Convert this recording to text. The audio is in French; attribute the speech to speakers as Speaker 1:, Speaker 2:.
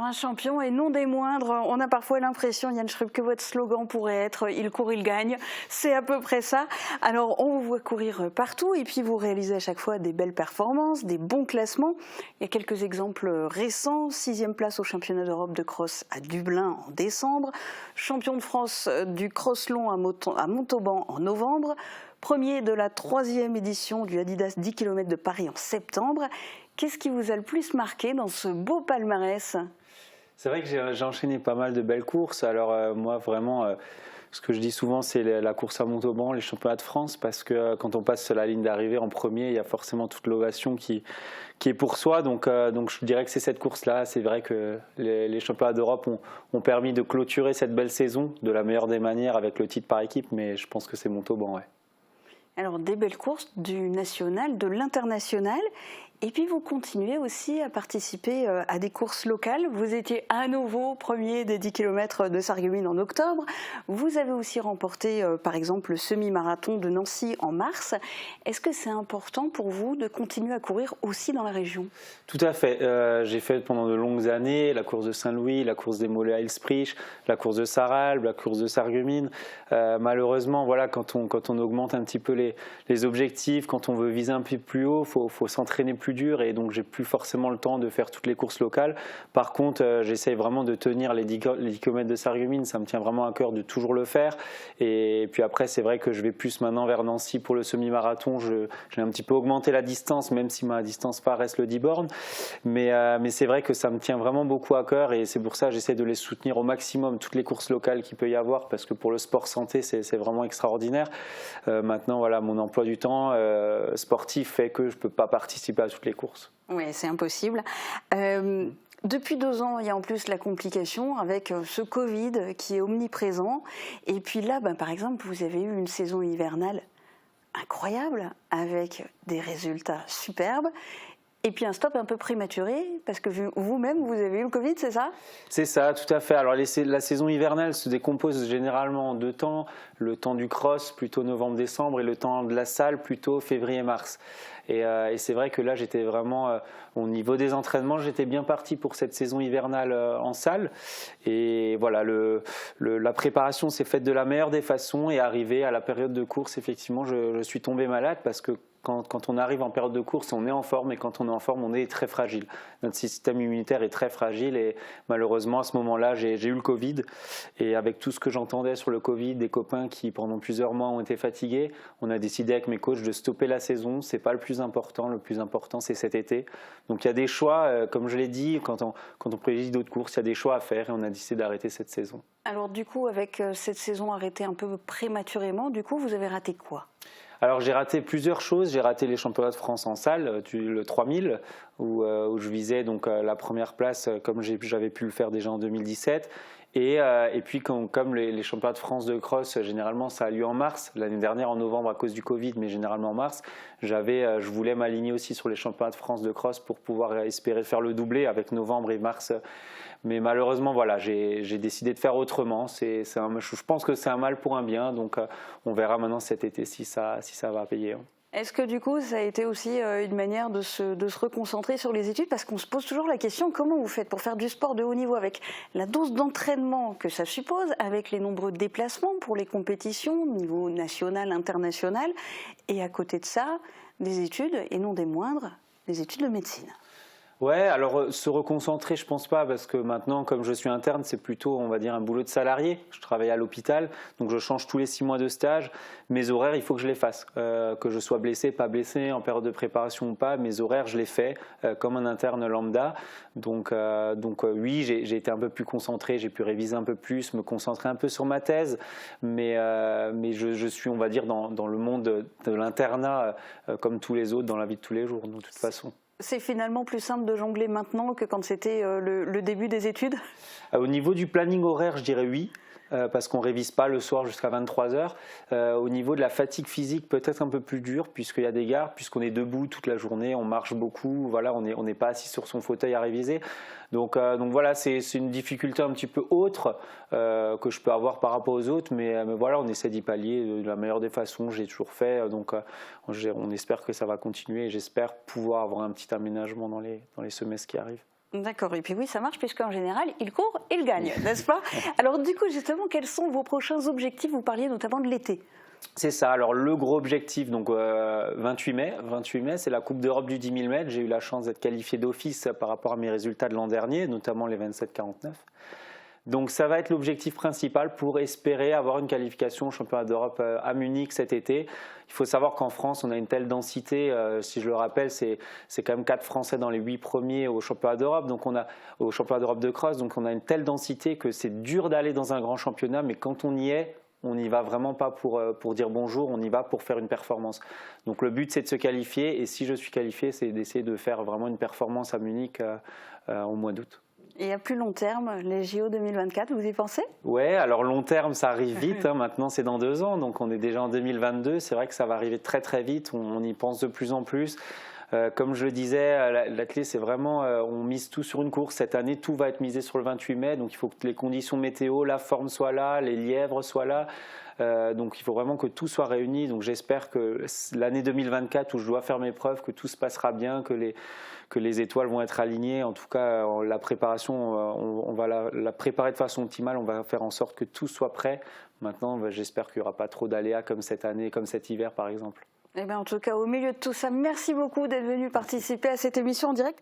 Speaker 1: un champion et non des moindres. On a parfois l'impression, Yann Schrupp, que votre slogan pourrait être « Il court, il gagne ». C'est à peu près ça. Alors, on vous voit courir partout et puis vous réalisez à chaque fois des belles performances, des bons classements. Il y a quelques exemples récents. 6e place au championnat d'Europe de cross à Dublin en décembre. Champion de France du cross long à Montauban en novembre. Premier de la 3e édition du Adidas 10 km de Paris en septembre. Qu'est-ce qui vous a le plus marqué dans ce beau palmarès?
Speaker 2: C'est vrai que j'ai enchaîné pas mal de belles courses. Alors moi vraiment, ce que je dis souvent, c'est la course à Montauban, les championnats de France, parce que quand on passe sur la ligne d'arrivée en premier, il y a forcément toute l'ovation qui est pour soi. Donc je dirais que c'est cette course-là. C'est vrai que les championnats d'Europe ont permis de clôturer cette belle saison de la meilleure des manières avec le titre par équipe, mais je pense que c'est Montauban, ouais.
Speaker 1: Alors des belles courses, du national, de l'international. Et puis vous continuez aussi à participer à des courses locales. Vous étiez à nouveau premier des 10 km de Sarreguemines en octobre. Vous avez aussi remporté par exemple le semi-marathon de Nancy en mars. Est-ce que c'est important pour vous de continuer à courir aussi dans la région?
Speaker 2: Tout à fait. J'ai fait pendant de longues années la course de Saint-Louis, la course des Mollets à Elsprich, la course de Sarralbe, la course de Sarreguemines. Malheureusement, voilà, quand on augmente un petit peu les objectifs, quand on veut viser un peu plus haut, faut s'entraîner plus dur et donc j'ai plus forcément le temps de faire toutes les courses locales. Par contre, j'essaye vraiment de tenir les 10 km de Sarreguemines, ça me tient vraiment à cœur de toujours le faire. Et puis après, c'est vrai que je vais plus maintenant vers Nancy pour le semi-marathon. J'ai un petit peu augmenté la distance, même si ma distance phare reste le 10 bornes. Mais c'est vrai que ça me tient vraiment beaucoup à cœur et c'est pour ça que j'essaie de les soutenir au maximum, toutes les courses locales qu'il peut y avoir, parce que pour le sport santé, c'est vraiment extraordinaire. Maintenant, voilà, mon emploi du temps sportif fait que je ne peux pas participer à toutes les courses.
Speaker 1: Oui, c'est impossible. Depuis 2 ans, il y a en plus la complication avec ce Covid qui est omniprésent. Et puis là, par exemple, vous avez eu une saison hivernale incroyable avec des résultats superbes. Et puis un stop un peu prématuré, parce que vous-même, vous avez eu le Covid, c'est ça? C'est
Speaker 2: ça, tout à fait. Alors la saison hivernale se décompose généralement en 2 temps. Le temps du cross, plutôt novembre-décembre, et le temps de la salle, plutôt février-mars. Et c'est vrai que là, j'étais vraiment, au niveau des entraînements, j'étais bien parti pour cette saison hivernale en salle. Et voilà, la préparation s'est faite de la meilleure des façons. Et arrivé à la période de course, effectivement, je suis tombé malade parce que quand on arrive en période de course, on est en forme et quand on est en forme, on est très fragile. Notre système immunitaire est très fragile et malheureusement, à ce moment-là, j'ai eu le Covid. Et avec tout ce que j'entendais sur le Covid, des copains qui, pendant plusieurs mois, ont été fatigués, on a décidé avec mes coachs de stopper la saison. Ce n'est pas le plus important. Le plus important, c'est cet été. Donc, il y a des choix, comme je l'ai dit, quand on privilégie d'autres courses, il y a des choix à faire et on a décidé d'arrêter cette saison.
Speaker 1: Alors, du coup, avec cette saison arrêtée un peu prématurément, du coup, vous avez raté quoi ?
Speaker 2: Alors j'ai raté plusieurs choses. J'ai raté les championnats de France en salle, le 3000, où je visais donc la première place comme j'avais pu le faire déjà en 2017. Et puis comme les championnats de France de cross, généralement ça a lieu en mars. L'année dernière en novembre à cause du Covid, mais généralement en mars. Je voulais m'aligner aussi sur les championnats de France de cross pour pouvoir espérer faire le doublé avec novembre et mars. Mais malheureusement, voilà, j'ai décidé de faire autrement. Je pense que c'est un mal pour un bien. Donc on verra maintenant cet été si ça va payer.
Speaker 1: Est-ce que du coup, ça a été aussi une manière de se reconcentrer sur les études? Parce qu'on se pose toujours la question, comment vous faites pour faire du sport de haut niveau avec la dose d'entraînement que ça suppose, avec les nombreux déplacements pour les compétitions, au niveau national, international, et à côté de ça, des études, et non des moindres, des études de médecine?
Speaker 2: Ouais, alors se reconcentrer, je pense pas, parce que maintenant, comme je suis interne, c'est plutôt, on va dire, un boulot de salarié. Je travaille à l'hôpital, donc je change tous les 6 mois de stage. Mes horaires, il faut que je les fasse. Que je sois blessé, pas blessé, en période de préparation ou pas, mes horaires, je les fais comme un interne lambda. Donc oui, j'ai été un peu plus concentré, j'ai pu réviser un peu plus, me concentrer un peu sur ma thèse. Mais je suis, on va dire, dans le monde de l'internat, comme tous les autres, dans la vie de tous les jours, de toute façon.
Speaker 1: C'est finalement plus simple de jongler maintenant que quand c'était le début des études?
Speaker 2: Au niveau du planning horaire, je dirais oui. Parce qu'on ne révise pas le soir jusqu'à 23 h. Au niveau de la fatigue physique, peut-être un peu plus dur puisqu'il y a des gardes, puisqu'on est debout toute la journée, on marche beaucoup, voilà, on n'est pas assis sur son fauteuil à réviser. Donc voilà, c'est une difficulté un petit peu autre que je peux avoir par rapport aux autres, mais voilà, on essaie d'y pallier de la meilleure des façons, j'ai toujours fait, donc on espère que ça va continuer et j'espère pouvoir avoir un petit aménagement dans les semestres qui arrivent.
Speaker 1: D'accord, et puis oui, ça marche puisqu'en général, il court, il gagne, n'est-ce pas? Alors du coup, justement, quels sont vos prochains objectifs? Vous parliez notamment de l'été.
Speaker 2: C'est ça. Alors le gros objectif, donc 28 mai, c'est la Coupe d'Europe du 10 000 mètres. J'ai eu la chance d'être qualifié d'office par rapport à mes résultats de l'an dernier, notamment les 27-49. Donc ça va être l'objectif principal pour espérer avoir une qualification au championnat d'Europe à Munich cet été. Il faut savoir qu'en France, on a une telle densité, si je le rappelle, c'est quand même 4 Français dans les 8 premiers au championnat d'Europe, donc au championnat d'Europe de cross, donc on a une telle densité que c'est dur d'aller dans un grand championnat, mais quand on y est, on n'y va vraiment pas pour dire bonjour, on y va pour faire une performance. Donc le but c'est de se qualifier, et si je suis qualifié, c'est d'essayer de faire vraiment une performance à Munich au mois d'août.
Speaker 1: Et à plus long terme, les JO 2024, vous y pensez?
Speaker 2: Ouais, alors long terme, ça arrive vite. Maintenant, c'est dans 2 ans, donc on est déjà en 2022. C'est vrai que ça va arriver très très vite. On y pense de plus en plus. Comme je le disais, la clé, c'est vraiment, on mise tout sur une course. Cette année, tout va être misé sur le 28 mai. Donc il faut que les conditions météo, la forme soit là, les lièvres soient là. Donc il faut vraiment que tout soit réuni. Donc j'espère que l'année 2024 où je dois faire mes preuves, que tout se passera bien, que les étoiles vont être alignées. En tout cas, la préparation, on va la préparer de façon optimale. On va faire en sorte que tout soit prêt. Maintenant, j'espère qu'il n'y aura pas trop d'aléas comme cette année, comme cet hiver par exemple.
Speaker 1: Eh bien, en tout cas, au milieu de tout ça, merci beaucoup d'être venu participer à cette émission en direct.